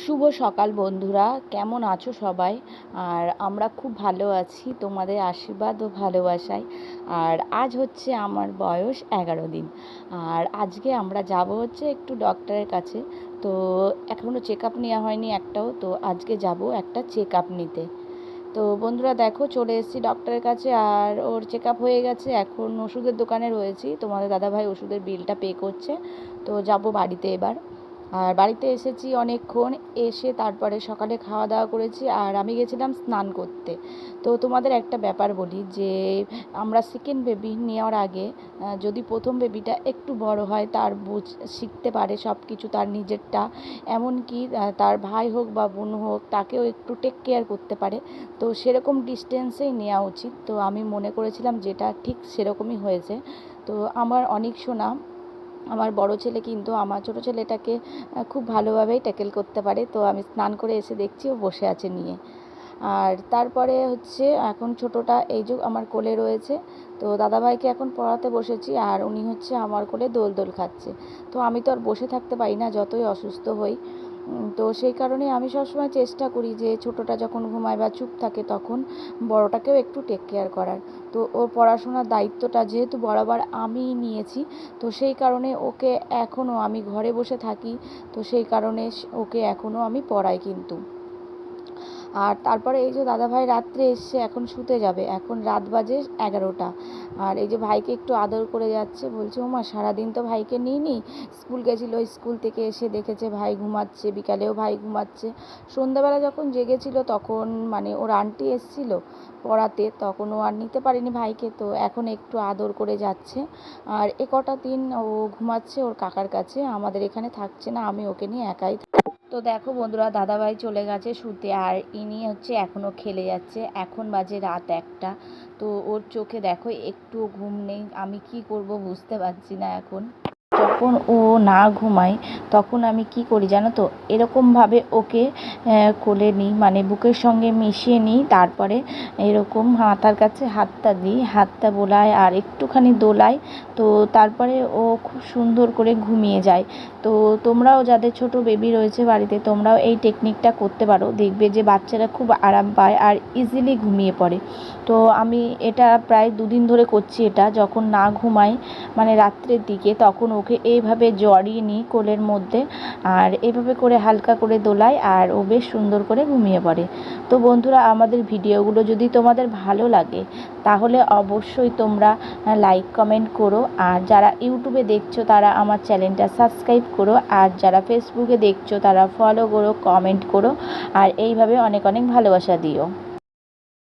শুভ সকাল বন্ধুরা, কেমন আছো সবাই? আর আমরা খুব ভালো আছি তোমাদের আশীর্বাদ ও ভালোবাসায়। আর আজ হচ্ছে আমার বয়স 11 দিন। আর আজকে আমরা যাব হচ্ছে একটু ডক্টরের কাছে। তো এখনও চেক আপ নেওয়া হয়নি একটাও, তো আজকে যাব একটা চেক আপ নিতে। তো বন্ধুরা দেখো, চলে এসেছি ডক্টরের কাছে। আর ওর চেক আপ হয়ে গেছে, এখন ওষুধের দোকানে রয়েছি। তোমাদের দাদাভাই ওষুধের বিলটা পে করছে। তো যাব বাড়িতে এবার। আর বাড়িতে এসেছি অনেকক্ষণ, এসে তারপরে সকালে খাওয়া দাওয়া করেছি আর আমি গেছিলাম স্নান করতে। তো তোমাদের একটা ব্যাপার বলি যে আমরা সেকেন্ড বেবি নেওয়ার আগে যদি প্রথম বেবিটা একটু বড় হয়, তার শিখতে পারে সব কিছু তার নিজেরটা, এমনকি তার ভাই হোক বা বোন হোক তাকেও একটু টেক কেয়ার করতে পারে, তো সেরকম ডিস্টেন্সেই নেওয়া উচিত। তো আমি মনে করেছিলাম যেটা ঠিক সেরকমই হয়েছে। তো আমার অনেক শোনা আমার বড় ছেলে কিন্তু আমার ছোটো ছেলেটাকে খুব ভালোভাবেই ট্যাকেল করতে পারে। তো আমি স্নান করে এসে দেখছি ও বসে আছে নিয়ে। আর তারপরে হচ্ছে এখন ছোটোটা এই যে আমার কোলে রয়েছে। তো দাদাভাইকে এখন পড়াতে বসেছি আর উনি হচ্ছে আমার কোলে দোল দোল খাচ্ছে। তো আমি তো আর বসে থাকতে পারি না যতই অসুস্থ হই। তো সেই কারণে আমি সবসময় চেষ্টা করি যে ছোটোটা যখন ঘুমায় বা চুপ থাকে তখন বড়টাকেও একটু টেক কেয়ার করার। তো ওর পড়াশোনার দায়িত্বটা যেহেতু বরাবর আমিই নিয়েছি, তো সেই কারণে ওকে এখনও আমি ঘরে বসে থাকি, তো সেই কারণে ওকে এখনও আমি পড়াই কিন্তু। আর তারপরে এই যে দাদাভাই রাত্রে এসছে, এখন শুতে যাবে, এখন রাত বাজে 11টা। আর এই যে ভাইকে একটু আদর করে যাচ্ছে, বলছে ওমা সারাদিন তো ভাইকে নিইনি, স্কুল গেছিলো, স্কুল থেকে এসে দেখেছে ভাই ঘুমাচ্ছে, বিকালেও ভাই ঘুমাচ্ছে। সন্ধ্যাবেলা যখন জেগেছিল তখন মানে ওর আন্টি এসছিল পড়াতে, তখন ও আর নিতে পারেনি ভাইকে, তো এখন একটু আদর করে যাচ্ছে। আর এ কটা দিন ও ঘুমাচ্ছে ওর কাকার কাছে, আমাদের এখানে থাকছে না, আমি ওকে নিয়ে একাই। তো দেখো বন্ধুরা, দাদাভাই চলে গেছে শুতে আর ইনি হচ্ছে এখনও খেলে যাচ্ছে। এখন বাজে রাত 1টা। তো ওর চোখে দেখো একটুও ঘুম নেই, আমি কি করব বুঝতে পারছি না এখন। যখন ও না ঘুমায় তখন আমি কি করি জানো তো, এরকমভাবে ওকে কোলে নিই, মানে বুকের সঙ্গে মিশিয়ে নিই, তারপরে এরকম মাথার কাছে হাতটা দিই, হাতটা বোলাই আর একটুখানি দোলাই। তো তারপরে ও খুব সুন্দর করে ঘুমিয়ে যায়। তো তোমরাও যাদের ছোট বেবি রয়েছে বাড়িতে, তোমরাও এই টেকনিকটা করতে পারো, দেখবে যে বাচ্চারা খুব আরাম পায় আর ইজিলি ঘুমিয়ে পড়ে। তো আমি এটা প্রায় 2 দিন ধরে করছি। এটা যখন না ঘুমাই মানে রাত্রের দিকে, তখন ওকে এইভাবে জড়িয়ে নিই কোলের মধ্যে আর এইভাবে করে হালকা করে দোলাই আর ও বেশ সুন্দর করে ঘুমিয়ে পড়ে। তো বন্ধুরা, আমাদের ভিডিওগুলো যদি তোমাদের ভালো লাগে তাহলে অবশ্যই তোমরা লাইক কমেন্ট করো। আর যারা ইউটিউবে দেখছো তারা আমার চ্যানেলটা সাবস্ক্রাইব করো, আর যারা ফেসবুকে দেখছো তারা ফলো করো, কমেন্ট করো আর এইভাবে অনেক অনেক ভালোবাসা দিও।